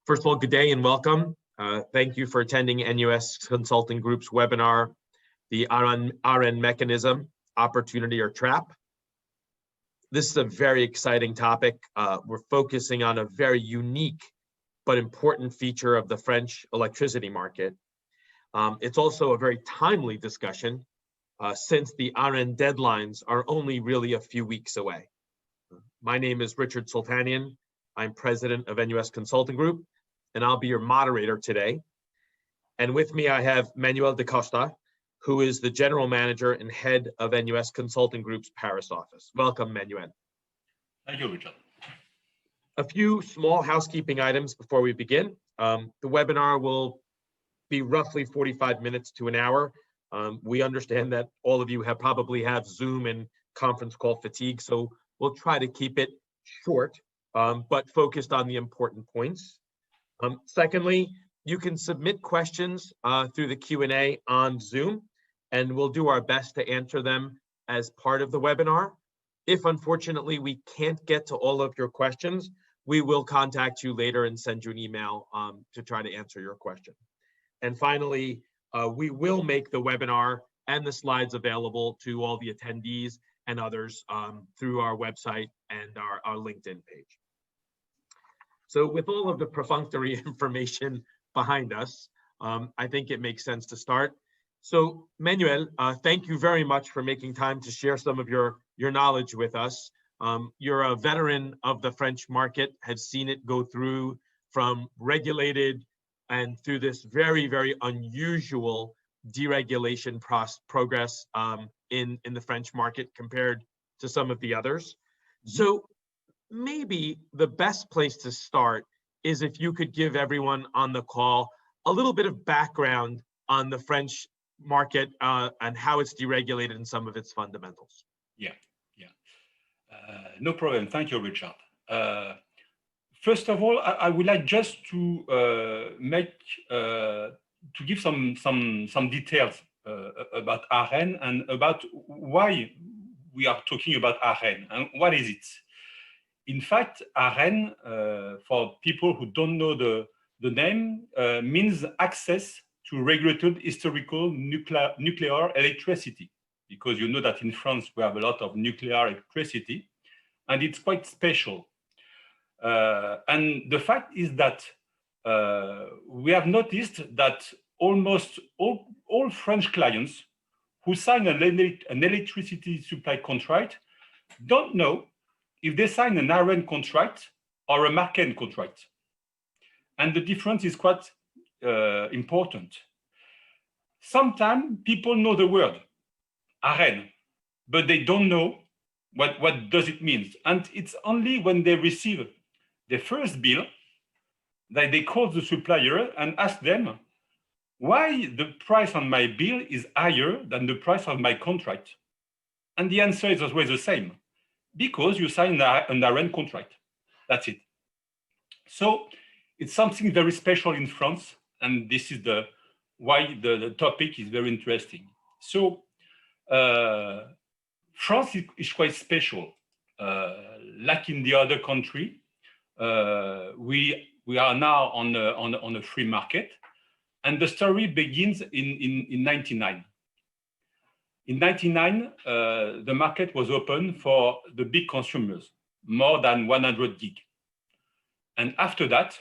First of all, good day and welcome. Thank you for attending NUS Consulting Group's webinar, the ARENH mechanism, opportunity or trap. This is a very exciting topic. We're focusing on a very unique but important feature of the French electricity market. It's also a very timely discussion since the ARENH deadlines are only really a few weeks away. My name is Richard Sultanian. I'm president of NUS Consulting Group, and I'll be your moderator today. And with me, I have Manuel da Costa, who is the general manager and head of NUS Consulting Group's Paris office. Welcome, Manuel. Thank you, Richard. A few small housekeeping items before we begin. The webinar will be roughly 45 minutes to an hour. We understand that all of you probably have Zoom and conference call fatigue, so we'll try to keep it short, but focused on the important points. Secondly, you can submit questions through the Q&A on Zoom, and we'll do our best to answer them as part of the webinar. If unfortunately we can't get to all of your questions, we will contact you later and send you an email to try to answer your question. And finally, we will make the webinar and the slides available to all the attendees and others through our website and our LinkedIn page. So with all of the perfunctory information behind us, I think it makes sense to start. So Manuel, thank you very much for making time to share some of your knowledge with us. You're a veteran of the French market, have seen it go through from regulated and through this very, very unusual deregulation progress in the French market compared to some of the others. So maybe the best place to start is if you could give everyone on the call a little bit of background on the French market and how it's deregulated and some of its fundamentals. No problem. Thank you, Richard. First of all, I would like just to give some details about ARENH and about why we are talking about ARENH and what is it. In fact, ARENH, for people who don't know the name, means access to regulated historical nuclear electricity, because you know that in France we have a lot of nuclear electricity, and it's quite special. And the fact is that we have noticed that almost all French clients who sign an electricity supply contract don't know if they sign an ARENH contract or a market contract. And the difference is quite important. Sometimes people know the word ARENH, but they don't know what does it mean. And it's only when they receive the first bill that they call the supplier and ask them why the price on my bill is higher than the price of my contract. And the answer is always the same, because you sign an ARENH contract. That's it. So it's something very special in France, and this is why the topic is very interesting. So France is quite special. Like in the other country, we are now on a free market, and the story begins in 99. In 99, the market was open for the big consumers, more than 100 gig. And after that,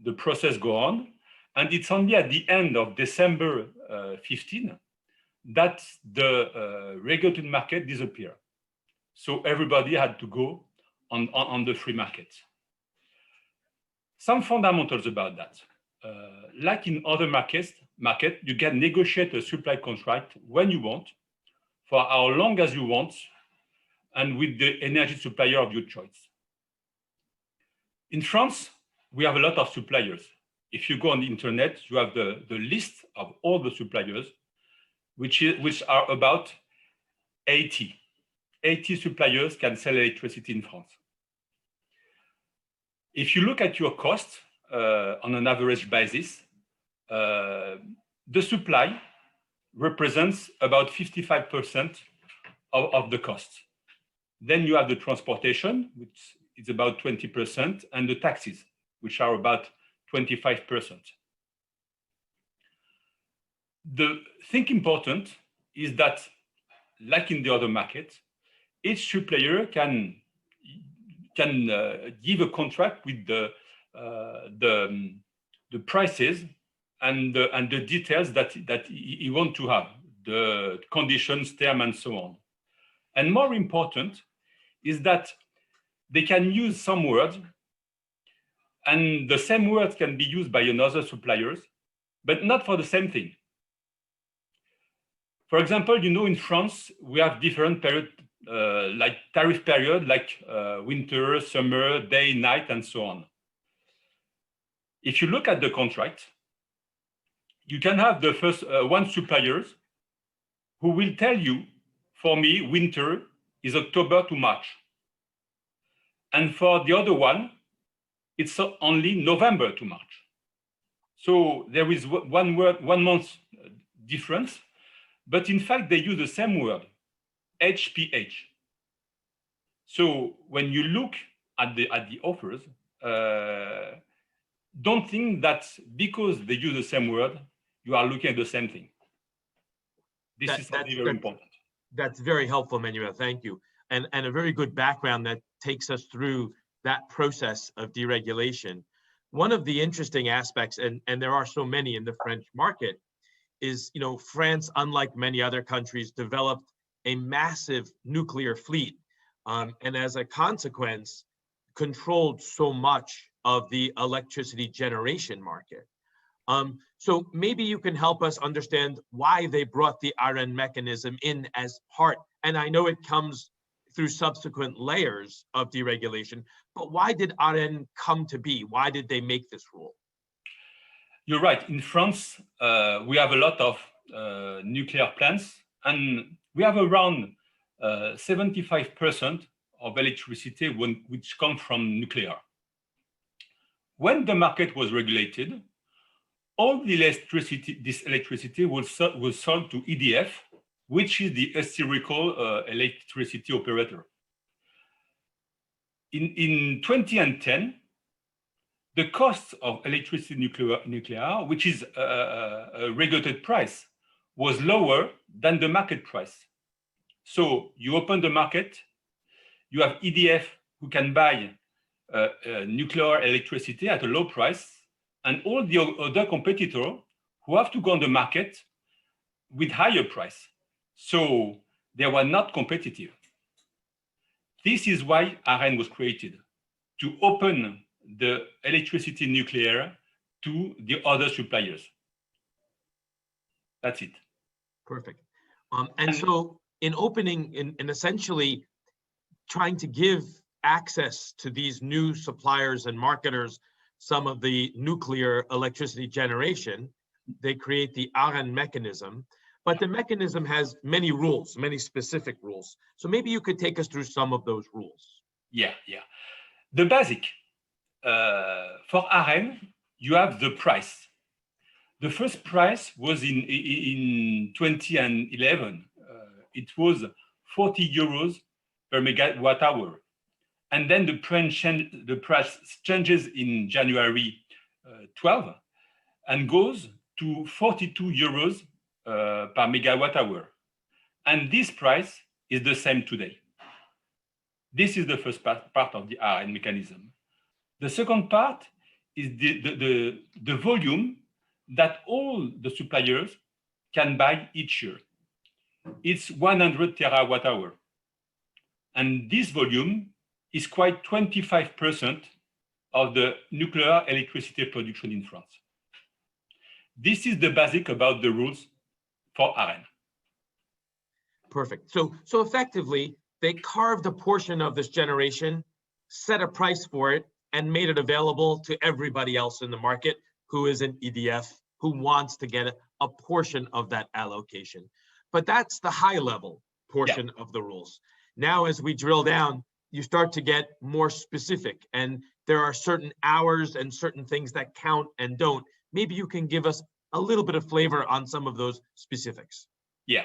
the process go on, and it's only at the end of December 15 that the regulated market disappeared. So everybody had to go on the free market. Some fundamentals about that. Like in other market, you can negotiate a supply contract when you want, for how long as you want, and with the energy supplier of your choice. In France, we have a lot of suppliers. If you go on the internet, you have the list of all the suppliers, which are about 80. 80 suppliers can sell electricity in France. If you look at your cost on an average basis, the supply represents about 55% of the cost. Then you have the transportation, which is about 20%, and the taxes, which are about 25%. The thing important is that, like in the other market, each supplier can give a contract with the prices and the details that he want to have, the conditions, term, and so on. And more important is that they can use some words, and the same words can be used by another suppliers, but not for the same thing. For example, in France, we have different period, like tariff period, like winter, summer, day, night, and so on. If you look at the contract, you can have the first one supplier who will tell you, for me, winter is October to March. And for the other one, it's only November to March. So there is one month difference, but in fact, they use the same word, HPH. So when you look at the offers, don't think that because they use the same word, you are looking at the same thing. This is something very important. That's very helpful, Manuel. Thank you. And a very good background that takes us through that process of deregulation. One of the interesting aspects, and there are so many in the French market, is, France, unlike many other countries, developed a massive nuclear fleet. And as a consequence, controlled so much of the electricity generation market. So maybe you can help us understand why they brought the ARENH mechanism in as part, and I know it comes through subsequent layers of deregulation, but why did ARENH come to be? Why did they make this rule? You're right. In France, we have a lot of nuclear plants, and we have around 75% of electricity which come from nuclear. When the market was regulated, all the this electricity was sold to EDF, which is the historical electricity operator. In 2010, the cost of electricity nuclear, which is a regulated price, was lower than the market price. So you open the market, you have EDF who can buy nuclear electricity at a low price, and all the other competitors who have to go on the market with higher price. So they were not competitive. This is why ARENH was created, to open the electricity nuclear to the other suppliers. That's it. Perfect. And so in opening, in essentially trying to give access to these new suppliers and marketers some of the nuclear electricity generation, they create the ARENH mechanism. But the mechanism has many rules, many specific rules. So maybe you could take us through some of those rules. Yeah. The basic, for ARENH, you have the price. The first price was in 2011. It was 40 euros per megawatt hour. And then the price changes in January 12 and goes to 42 euros per megawatt hour. And this price is the same today. This is the first part of the ARENH mechanism. The second part is the volume that all the suppliers can buy each year. It's 100 terawatt hour. And this volume is quite 25% of the nuclear electricity production in France. This is the basic about the rules for ARENH. Perfect. So effectively, they carved a portion of this generation, set a price for it, and made it available to everybody else in the market who is an EDF, who wants to get a portion of that allocation. But that's the high level portion of the rules. Now, as we drill down, you start to get more specific, and there are certain hours and certain things that count and don't. Maybe you can give us a little bit of flavor on some of those specifics. Yeah.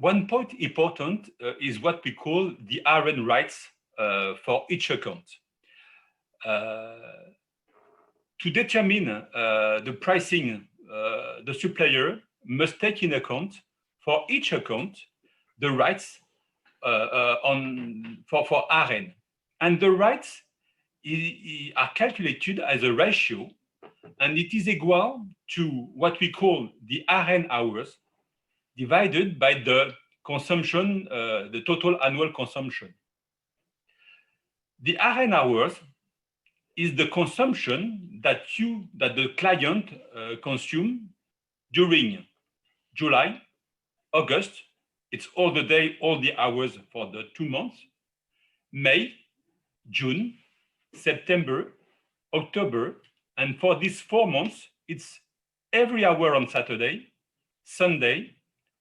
One point important is what we call the ARENH rights for each account. To determine the pricing, the supplier must take in account for each account the rights for ARENH. And the rights are calculated as a ratio, and it is equal to what we call the ARENH hours divided by the consumption, the total annual consumption. The ARENH hours is the consumption that the client consume during July, August. It's all the day, all the hours for the 2 months. May, June, September, October, and for these 4 months, it's every hour on Saturday, Sunday,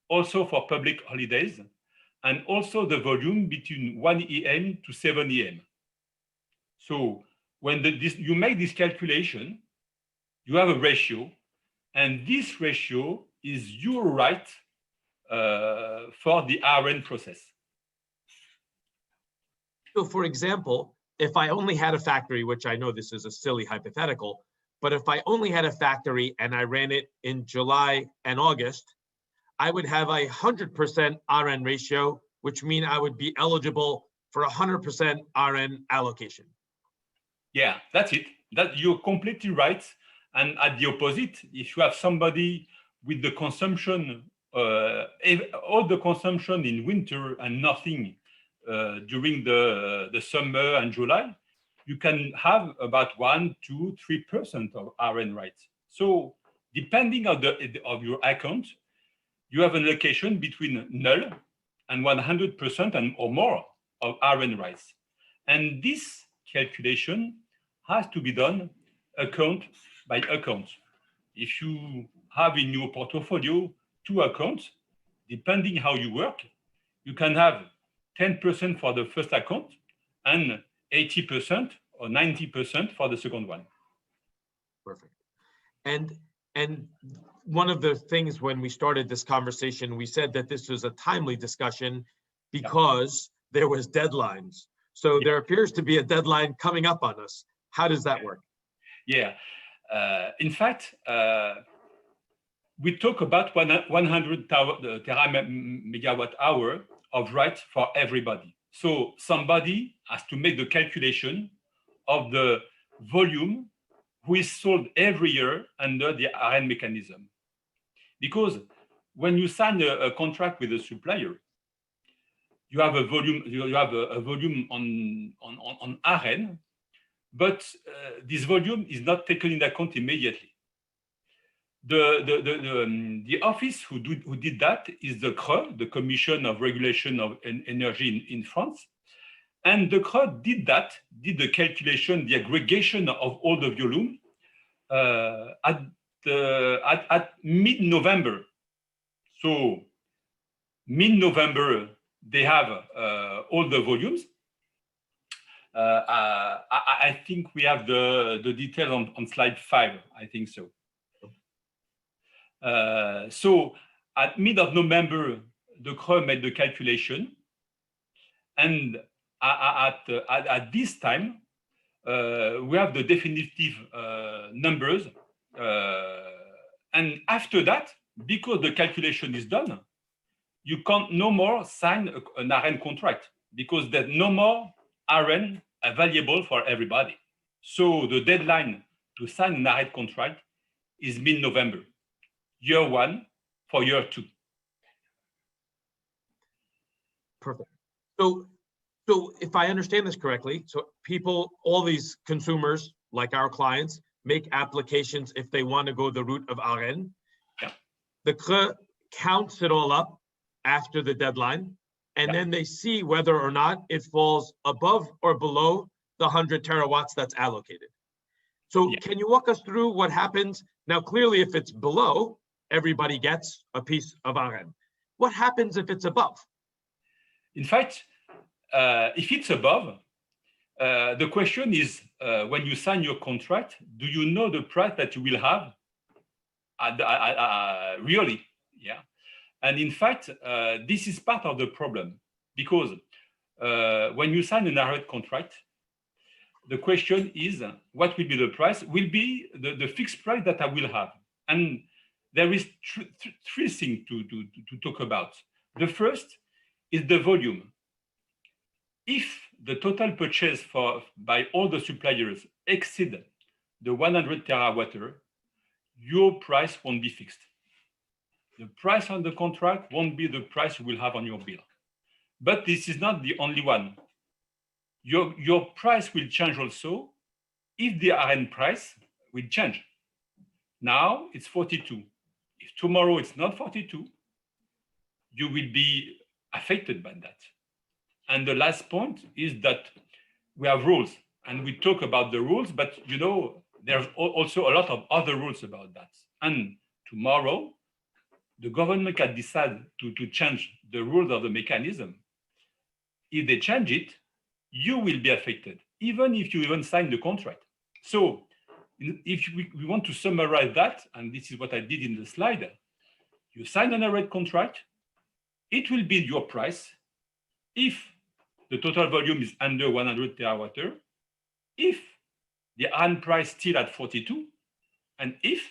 also for public holidays, and also the volume between 1 a.m. to 7 a.m. So when you make this calculation, you have a ratio, and this ratio is your right for the ARENH process. So for example, if I only had a factory, which I know this is a silly hypothetical, but if I only had a factory and I ran it in July and August, I would have 100% ARENH ratio, which means I would be eligible for 100% ARENH allocation. Yeah, that's it. That you're completely right. And at the opposite, if you have somebody with the consumption, all the consumption in winter and nothing during the summer and July, you can have about 1, 2, 3% of ARENH rights. So depending on of your account, you have an allocation between null and 100% or more of ARENH rights. And this calculation has to be done account by account. If you have in your portfolio 2 accounts, depending how you work, you can have 10% for the first account and 80% or 90% for the second one. Perfect. And one of the things when we started this conversation, we said that this was a timely discussion because there was deadlines. So there appears to be a deadline coming up on us. How does that work? Yeah. In fact, we talk about 100 megawatt hour of rights for everybody. So somebody has to make the calculation of the volume who is sold every year under the ARENH mechanism. Because when you sign a contract with a supplier, you have a volume on ARENH, but this volume is not taken into account immediately. The office who did that is the CRE, the Commission of Regulation of Energy in France. And the CRE did the calculation, the aggregation of all the volume at mid-November. So mid-November, they have all the volumes. I think we have the detail on slide 5, I think so. So at mid of November, the CRE made the calculation, and at this time, we have the definitive numbers, and after that, because the calculation is done, you can't no more sign an ARENH contract because there's no more ARENH available for everybody. So the deadline to sign an ARENH contract is mid-November. Year 1 for year 2. Perfect. So if I understand this correctly, so people, all these consumers, like our clients, make applications if they want to go the route of ARENH. Yeah. The CRE counts it all up after the deadline, and then they see whether or not it falls above or below the 100 terawatts that's allocated. So can you walk us through what happens? Now, clearly, if it's below, everybody gets a piece of ARENH. What happens if it's above? In fact, if it's above, the question is, when you sign your contract, do you know the price that you will have? Really, yeah. And in fact, this is part of the problem because when you sign an ARENH contract, the question is, what will be the price? Will be the fixed price that I will have. And there is three things to talk about. The first is the volume. If the total purchase by all the suppliers exceed the 100 terawatt-hour, your price won't be fixed. The price on the contract won't be the price you will have on your bill. But this is not the only one. Your price will change also if the ARENH price will change. Now it's 42. If tomorrow it's not 42, you will be affected by that. And the last point is that we have rules, and we talk about the rules, but you know, there's also a lot of other rules about that. And tomorrow, the government can decide to change the rules of the mechanism. If they change it, you will be affected, even if you even sign the contract. So if we want to summarize that, and this is what I did in the slide, you sign an ARENH contract, it will be your price if the total volume is under 100 terawatt-hour, if the ARENH price still at 42, and if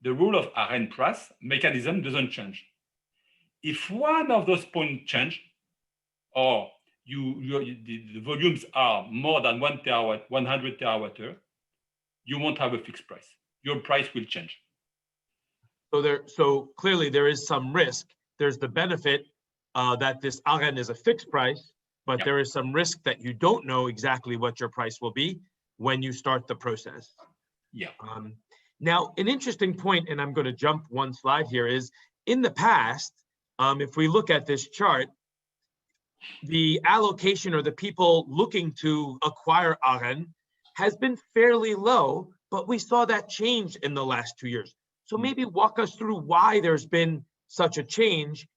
the rule of ARENH price mechanism doesn't change. If one of those points change, or the volumes are more than 100 terawatt-hour, you won't have a fixed price. Your price will change. So clearly there is some risk. There's the benefit that this ARENH is a fixed price, but there is some risk that you don't know exactly what your price will be when you start the process. Yeah. Now, an interesting point, and I'm going to jump one slide here, is in the past, if we look at this chart, the allocation or the people looking to acquire ARENH has been fairly low, but we saw that change in the last 2 years. So maybe walk us through why there's been such a change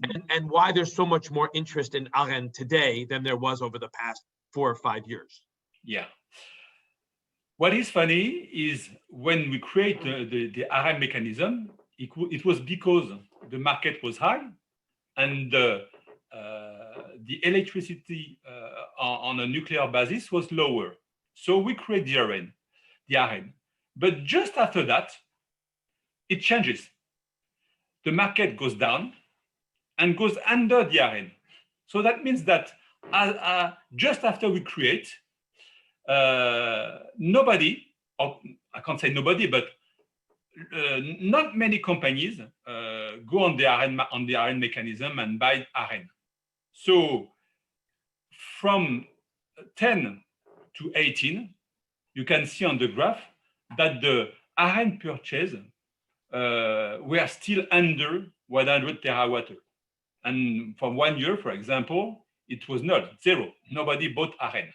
and why there's so much more interest in ARENH today than there was over the past 4 or 5 years. Yeah. What is funny is when we create the ARENH mechanism, it was because the market was high and the electricity on a nuclear basis was lower. So we create the ARENH. But just after that, it changes. The market goes down and goes under the ARENH. So that means that just after we create, nobody, or I can't say nobody, but not many companies go on the ARENH mechanism and buy ARENH. So from 10 to 18, you can see on the graph that the ARENH purchase were still under 100 terawatt-hour. And for 1 year, for example, it was zero. Nobody bought ARENH.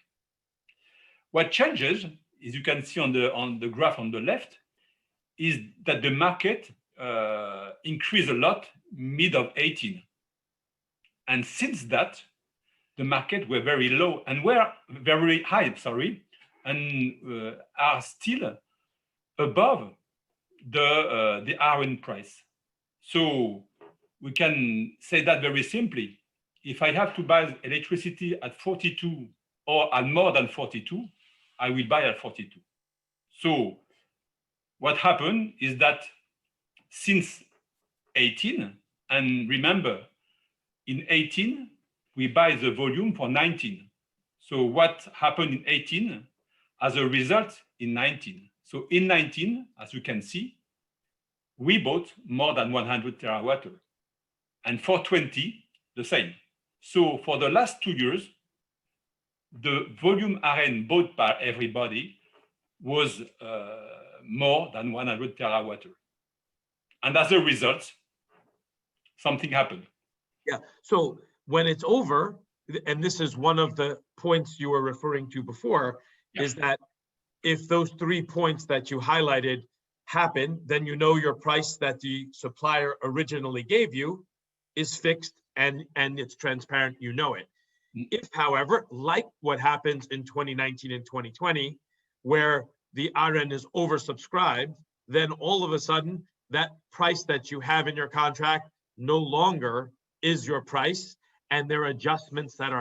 What changes, as you can see on the graph on the left, is that the market increased a lot mid of 18. And since that, the market were very low and were very high, and are still above the ARENH price. So we can say that very simply. If I have to buy electricity at 42 or at more than 42, I will buy at 42. So what happened is that since 18, and remember, in 18, we buy the volume for 19. So what happened in 18 as a result in 19? So in 19, as you can see, we bought more than 100 terawatt-hour. And for 20, the same. So for the last 2 years, the volume ARENH bought by everybody was more than 100 terawatt-hour. And as a result, something happened. Yeah, so when it's over, and this is one of the points you were referring to before, is that if those 3 points that you highlighted happen, then you know your price that the supplier originally gave you is fixed and it's transparent, you know it. If, however, like what happens in 2019 and 2020, where the ARENH is oversubscribed, then all of a sudden that price that you have in your contract no longer is your price, and there are adjustments that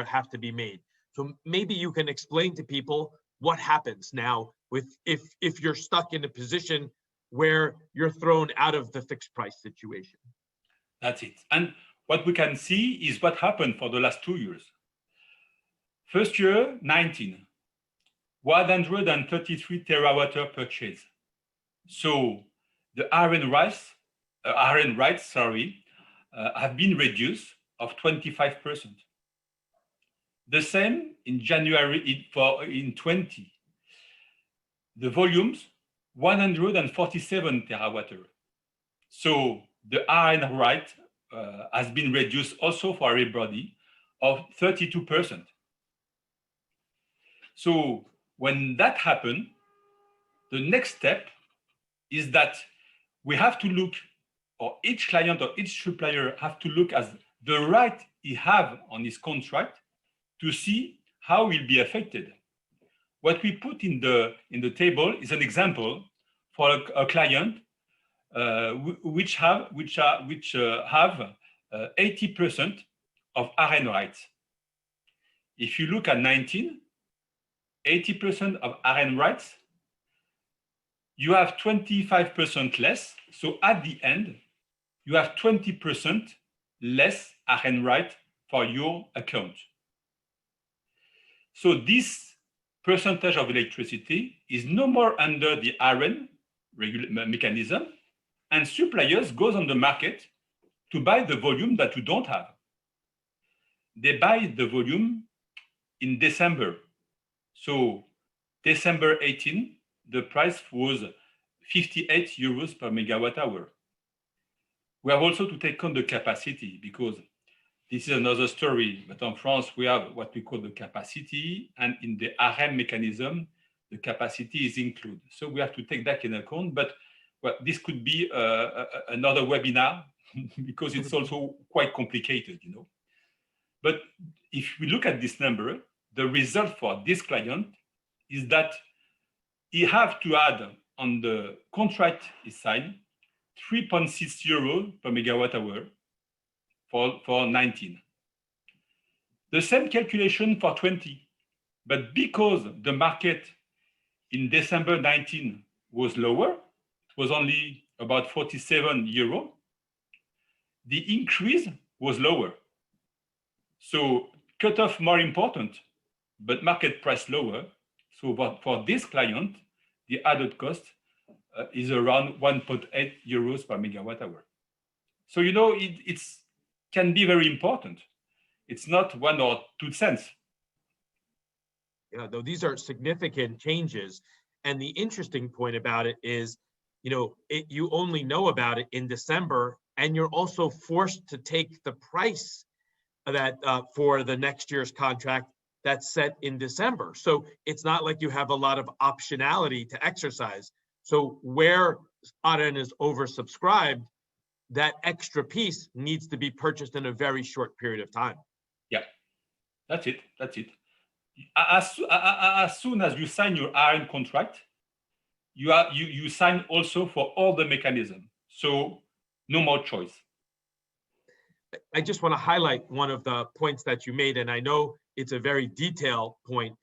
have to be made. So maybe you can explain to people what happens now with if you're stuck in a position where you're thrown out of the fixed price situation. That's it. And what we can see is what happened for the last 2 years. First year, 19, 133 terawatt-hour purchase. So the ARENH rights, have been reduced of 25%. The same in January in 20. The volumes, 147 terawatt-hour. So the ARENH right has been reduced also for everybody of 32%. So when that happened, the next step is that we have to look, or each client or each supplier have to look at the right he have on his contract to see how he will be affected. What we put in the table is an example for a client which have 80% of ARENH rights. If you look at 19, 80% of ARENH rights, you have 25% less. So at the end, you have 20% less ARENH right for your account. So this percentage of electricity is no more under the ARENH mechanism, and suppliers goes on the market to buy the volume that you don't have. They buy the volume in December. So December 18, the price was 58 euros per megawatt hour. We have also to take on the capacity, because this is another story, but in France, we have what we call the capacity, and in the ARENH mechanism, the capacity is included. So we have to take that in account, but well, this could be another webinar because it's also quite complicated, you know. But if we look at this number, the result for this client is that he have to add on the contract he signed 3.6 euros per megawatt hour for 19. The same calculation for 20, but because the market in December 19 was lower, it was only about 47 euro, the increase was lower. So cutoff more important, but market price lower. So for this client, the added cost is around 1.8 euros per megawatt hour. So, you know, it can be very important. It's not 1 or 2 cents. Yeah, though these are significant changes. And the interesting point about it is, you know, you only know about it in December, and you're also forced to take the price that for the next year's contract that's set in December. So it's not like you have a lot of optionality to exercise. So where ARENH is oversubscribed, that extra piece needs to be purchased in a very short period of time. Yeah, that's it. That's it. As soon as you sign your ARENH contract, you sign also for all the mechanism. So no more choice. I just want to highlight one of the points that you made, and I know it's a very detailed point,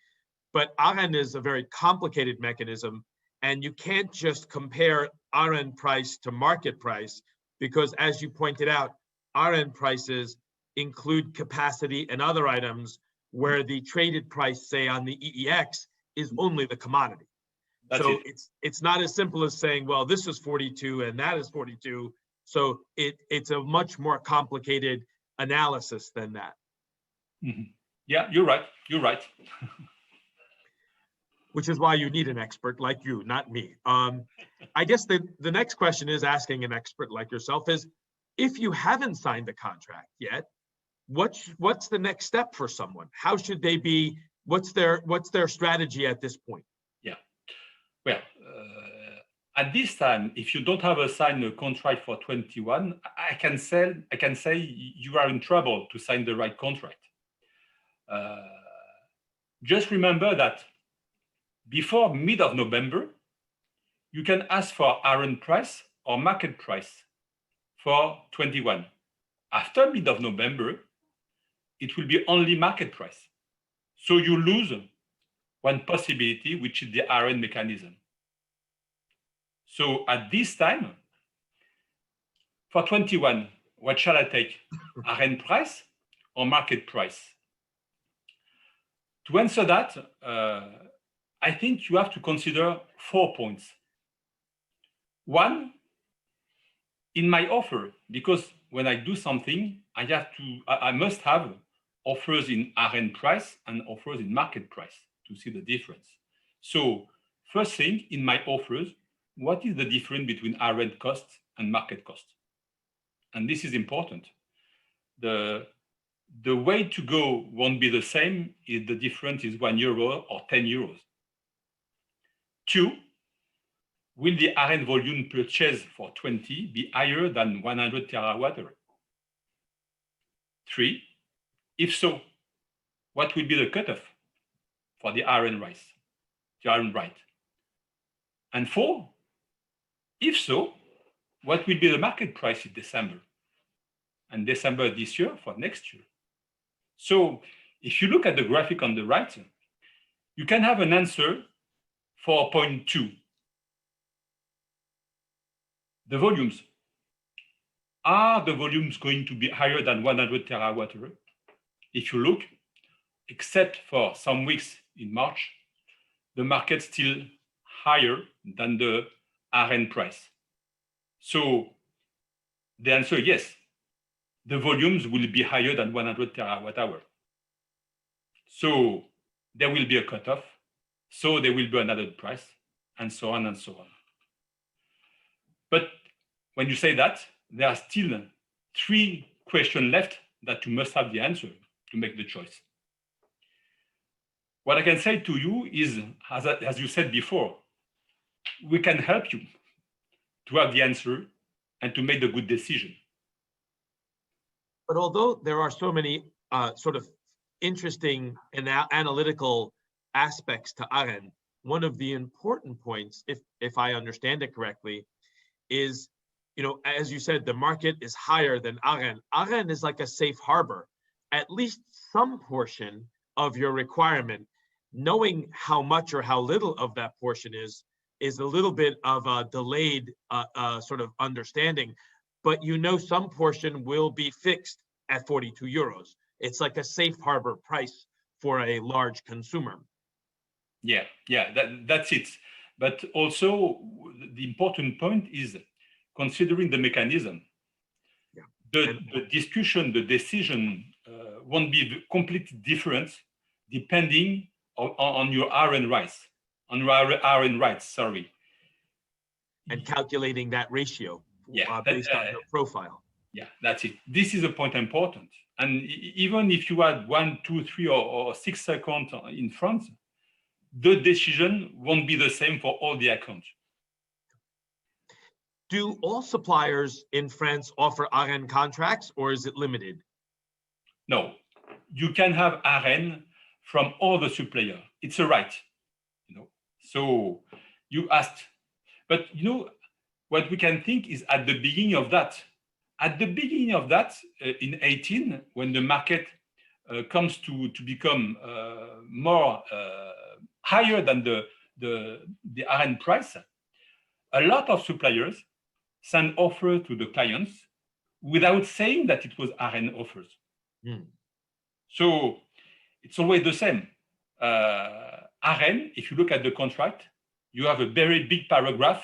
but ARENH is a very complicated mechanism, and you can't just compare ARENH price to market price, because as you pointed out, ARENH prices include capacity and other items where the traded price, say on the EEX, is only the commodity. That's so it. It's not as simple as saying, well, this is 42 and that is 42. So it's a much more complicated analysis than that. Mm-hmm. Yeah, you're right. You're right. Which is why you need an expert like you, not me. I guess the next question is asking an expert like yourself is, if you haven't signed the contract yet, what's the next step for someone? How should they be? What's their strategy at this point? Yeah. Well, at this time, if you don't have a signed contract for 21, I can say you are in trouble to sign the right contract. Just remember that before mid of November, you can ask for ARENH price or market price for 21. After mid of November, it will be only market price. So you lose one possibility, which is the ARENH mechanism. So at this time, for 21, what shall I take? ARENH price or market price? To answer that, I think you have to consider 4 points. One, in my offer, because when I do something, I must have offers in ARENH price and offers in market price to see the difference. So first thing, in my offers, what is the difference between ARENH cost and market cost? And this is important. The way to go won't be the same if the difference is €1 or 10 euros. Two, will the ARENH volume purchased for 20 be higher than 100 terawatt-hour? Three, if so, what will be the cutoff for the ARENH price, the ARENH right? And four, if so, what will be the market price in December? And December this year for next year. So if you look at the graphic on the right, you can have an answer for point 2. The volumes. Are the volumes going to be higher than 100 terawatt-hour? If you look, except for some weeks in March, the market's still higher than the ARENH price. So the answer is yes, the volumes will be higher than 100 terawatt-hour. So there will be a cutoff, so there will be another price, and so on and so on. But when you say that, there are still 3 questions left that you must have the answer to make the choice. What I can say to you is, as you said before, we can help you to have the answer and to make the good decision. But although there are so many sort of interesting and analytical aspects to ARENH, one of the important points, if I understand it correctly, is, you know, as you said, the market is higher than ARENH. ARENH is like a safe harbor. At least some portion of your requirement, knowing how much or how little of that portion is a little bit of a delayed sort of understanding, but you know some portion will be fixed at 42 euros. It's like a safe harbor price for a large consumer. Yeah, that's it. But also the important point is considering the mechanism. Yeah. The discussion, the decision won't be completely different depending on your ARENH rights, sorry. And calculating that ratio based on your profile. Yeah, that's it. This is a point important. And even if you had 1, 2, 3, or 6 accounts in France, the decision won't be the same for all the accounts. Do all suppliers in France offer ARENH contracts, or is it limited? No, you can have ARENH from all the suppliers. It's a right, you know. So you asked, but you know what we can think is at the beginning of that. At the beginning of that, in 18, when the market comes to become more higher than the ARENH price, a lot of suppliers send offer to the clients without saying that it was ARENH offers. So it's always the same. ARENH, if you look at the contract, you have a very big paragraph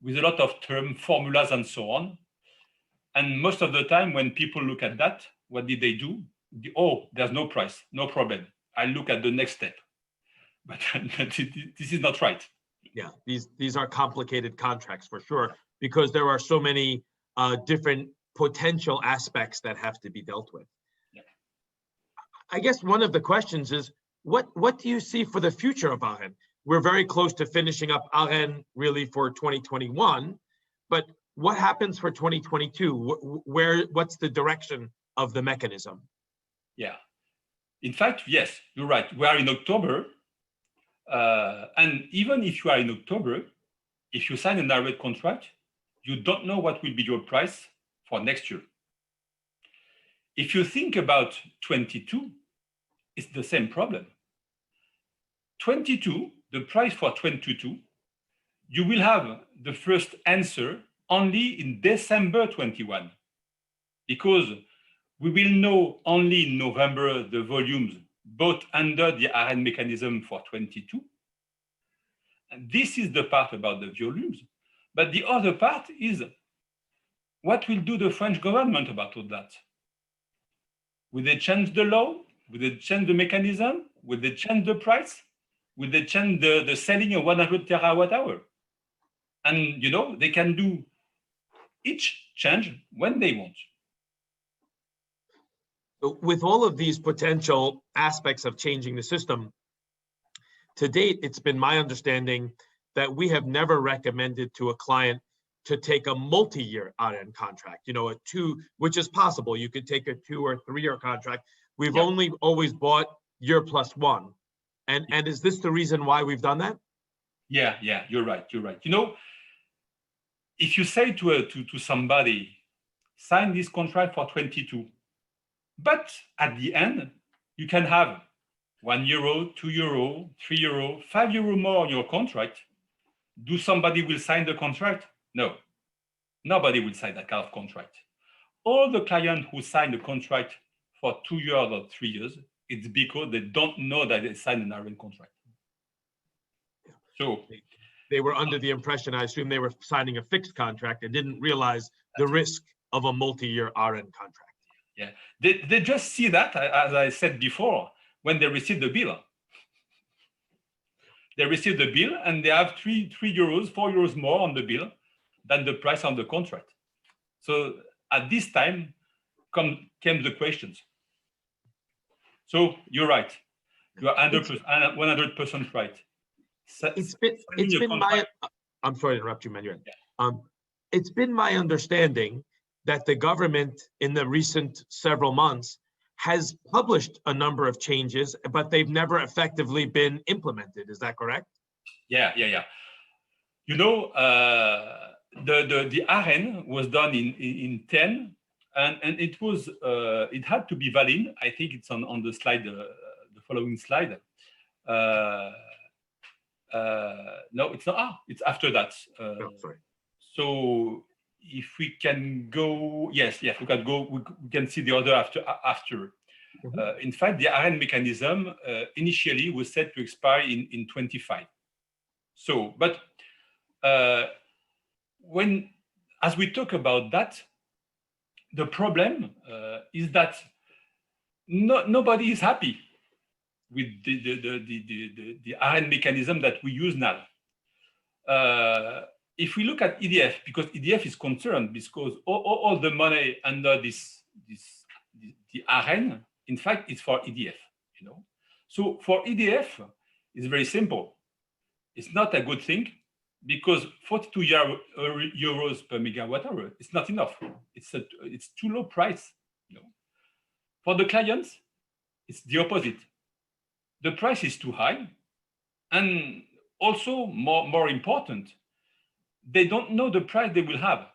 with a lot of term formulas and so on. And most of the time when people look at that, what did they do? Oh, there's no price, no problem. I look at the next step. But this is not right. Yeah, these are complicated contracts for sure, because there are so many different potential aspects that have to be dealt with. Yeah. I guess one of the questions is, what do you see for the future of ARENH? We're very close to finishing up ARENH really for 2021, but what happens for 2022? What's the direction of the mechanism? Yeah, in fact, yes, you're right. We are in October. And even if you are in October, if you sign an ARENH contract, you don't know what will be your price for next year. If you think about 22, it's the same problem. 22, the price for 22, you will have the first answer only in December 21, because we will know only in November the volumes both under the ARENH mechanism for 22. And this is the part about the volumes. But the other part is, what will do the French government about all that? Will they change the law? Will they change the mechanism? Will they change the price? Will they change the selling of 100 terawatt hour? And they can do each change when they want. With all of these potential aspects of changing the system, to date, it's been my understanding that we have never recommended to a client to take a multi-year ARENH contract, which is possible. You could take a 2 or 3 year contract. We've only always bought year plus one. And is this the reason why we've done that? Yeah, you're right. If you say to somebody, sign this contract for 22, but at the end, you can have €1, €2, €3, €5 more on your contract. Do somebody will sign the contract? No, nobody will sign that kind of contract. All the clients who sign the contract for 2 years or 3 years, it's because they don't know that they signed an ARENH contract. So they were under the impression, I assume they were signing a fixed contract and didn't realize the risk of a multi-year ARENH contract. Yeah, they just see that, as I said before, when they receive the bill. They receive the bill and they have €3, €4 more on the bill than the price on the contract. So at this time came the questions. So you're right. You are 100% right. It's been my, I'm sorry to interrupt you, Manuel. Yeah. It's been my understanding that the government in the recent several months has published a number of changes, but they've never effectively been implemented. Is that correct? Yeah. The ARENH was done in 10, and it had to be valid. I think it's on the slide, the following slide. No, it's not. It's after that. No, sorry. So if we can go, yes, we can go. We can see the order after. Mm-hmm. In fact, the ARENH mechanism initially was set to expire in 25. So, but as we talk about that, the problem is that nobody is happy with the ARENH mechanism that we use now. If we look at EDF, because EDF is concerned because all the money under the ARENH, in fact, it's for EDF. So for EDF, it's very simple. It's not a good thing because 42 euros per megawatt hour, it's not enough. It's too low price. For the clients, it's the opposite. The price is too high, and also more important, they don't know the price they will have.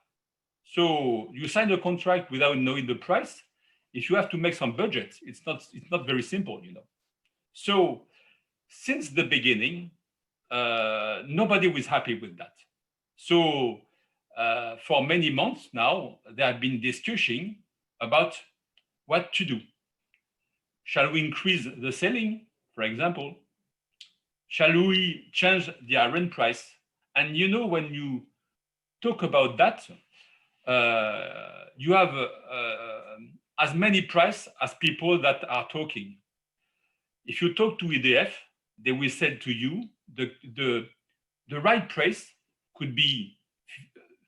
So you sign a contract without knowing the price. If you have to make some budget, it's not very simple, So since the beginning, nobody was happy with that. So for many months now, there have been discussions about what to do. Shall we increase the selling, for example? Shall we change the ARENH price? And when you talk about that, you have as many price as people that are talking. If you talk to EDF, they will say to you the right price could be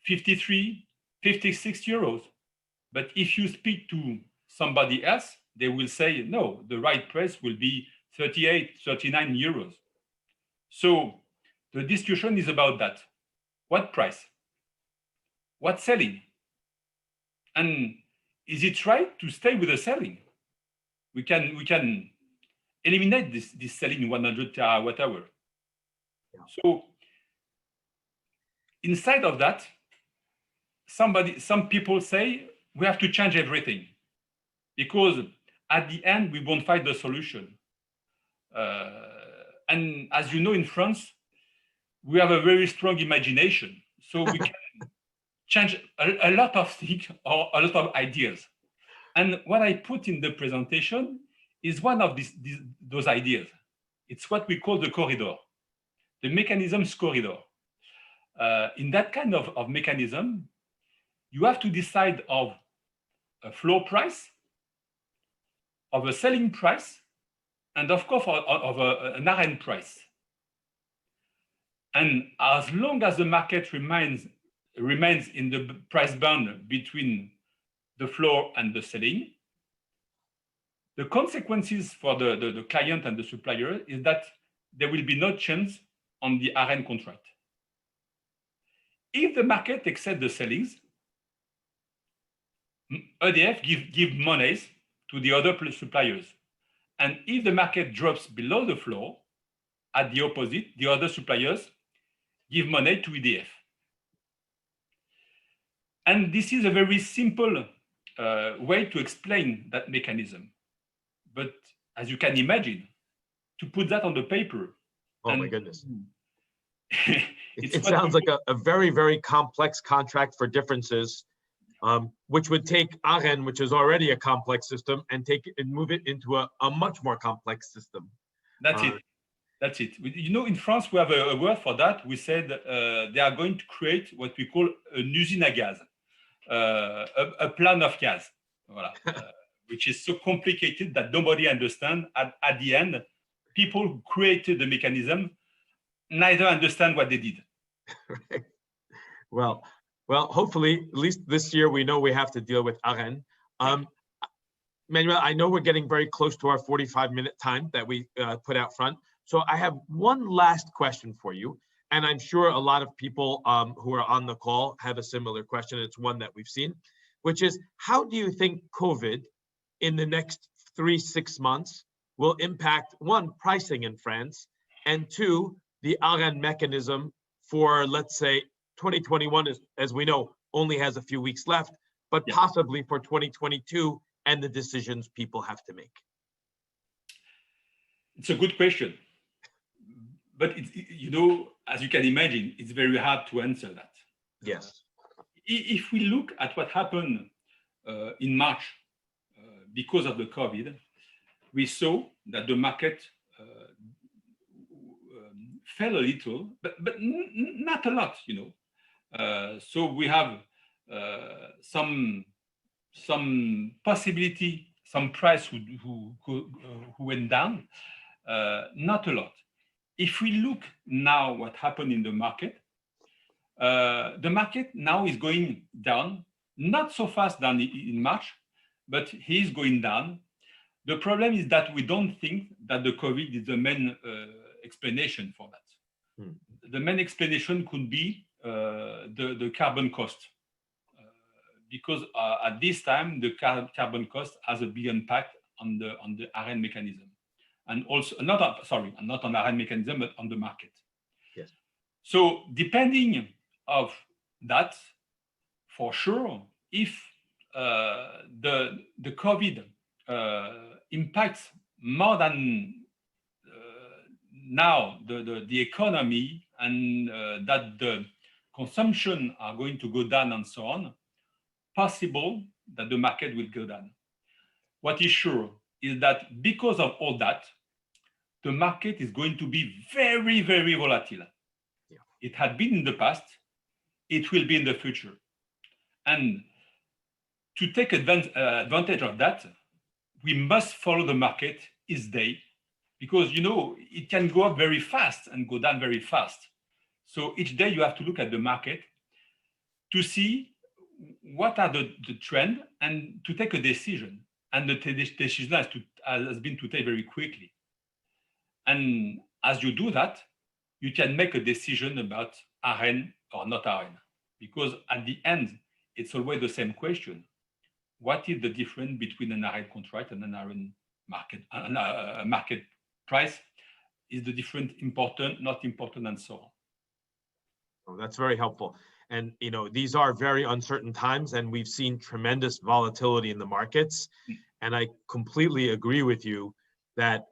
53, 56 euros. But if you speak to somebody else, they will say, no, the right price will be 38, 39 euros. So the discussion is about that. What price? What selling? And is it right to stay with the selling? We can eliminate this selling 100 terawatt hour. Yeah. So inside of that, some people say we have to change everything. because at the end, we won't find the solution. And as you know, in France, we have a very strong imagination. So we can change a lot of things or a lot of ideas. And what I put in the presentation is one of those ideas. It's what we call the corridor, the mechanisms corridor. In that kind of mechanism, you have to decide of a floor price, of a selling price, and of course of an ARENH price. And as long as the market remains in the price band between the floor and the selling, the consequences for the client and the supplier is that there will be no change on the ARENH contract. If the market exceeds the sellings, EDF give monies to the other suppliers. And if the market drops below the floor, at the opposite, the other suppliers give money to EDF. And this is a very simple way to explain that mechanism. But as you can imagine, to put that on the paper. Oh my goodness. It sounds like a very, very complex contract for differences, which would take ARENH, which is already a complex system, and move it into a much more complex system. That's it. That's it. You know, in France, we have a word for that. We said they are going to create what we call an usine à gaz, a plan of gas, voilà, which is so complicated that nobody understands. At the end, people who created the mechanism neither understand what they did. Right. Well, hopefully, at least this year, we know we have to deal with ARENH. Manuel, I know we're getting very close to our 45-minute time that we put out front. So I have one last question for you. And I'm sure a lot of people who are on the call have a similar question. It's one that we've seen, which is, how do you think COVID in the next 3-6 months will impact, one, pricing in France, and two, the ARENH mechanism for, let's say, 2021, as we know, only has a few weeks left, but possibly for 2022 and the decisions people have to make? It's a good question. But, you know, as you can imagine, it's very hard to answer that. Yes. If we look at what happened in March because of the COVID, we saw that the market fell a little, but not a lot, you know. So we have some possibility, some price who went down, not a lot. If we look now what happened in the market now is going down, not so fast than in March, but he is going down. The problem is that we don't think that the COVID is the main explanation for that. The main explanation could be the carbon cost, because at this time the carbon cost has a big impact on the ARENH mechanism, and also not on ARENH mechanism, but on the market. Yes. So depending of that, for sure, if the COVID impacts more than now the economy, and that the consumption are going to go down and so on, possible that the market will go down. What is sure is that because of all that, the market is going to be very, very volatile. Yeah. It had been in the past, it will be in the future. And to take advantage of that, we must follow the market each day, because, you know, it can go up very fast and go down very fast. So each day you have to look at the market to see what are the trend and to take a decision. And the decision has been to take very quickly. And as you do that, you can make a decision about ARENH or not ARENH, because at the end, it's always the same question. What is the difference between an ARENH contract and an ARENH market, market price? Is the difference important, not important, and so on? Oh, that's very helpful. And, you know, these are very uncertain times, and we've seen tremendous volatility in the markets. And I completely agree with you that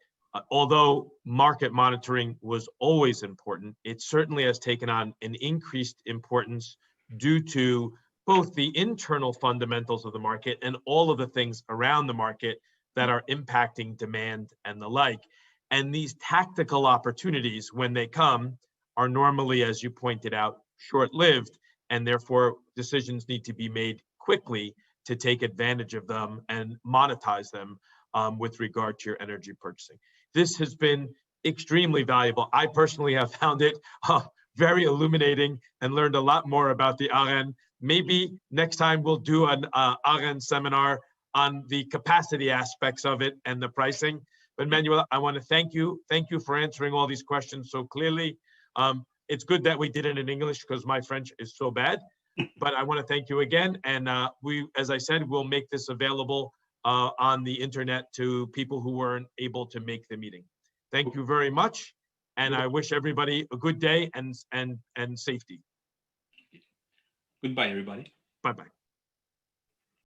although market monitoring was always important, it certainly has taken on an increased importance due to both the internal fundamentals of the market and all of the things around the market that are impacting demand and the like. And these tactical opportunities, when they come, are normally, as you pointed out, short-lived, and therefore decisions need to be made quickly to take advantage of them and monetize them with regard to your energy purchasing. This has been extremely valuable. I personally have found it very illuminating and learned a lot more about the ARENH. Maybe next time we'll do an ARENH seminar on the capacity aspects of it and the pricing. But Manuel, I want to thank you. Thank you for answering all these questions so clearly. It's good that we did it in English because my French is so bad. But I want to thank you again. And we, as I said, we'll make this available on the internet to people who weren't able to make the meeting. Thank you very much. And I wish everybody a good day and safety. Goodbye, everybody. Bye-bye.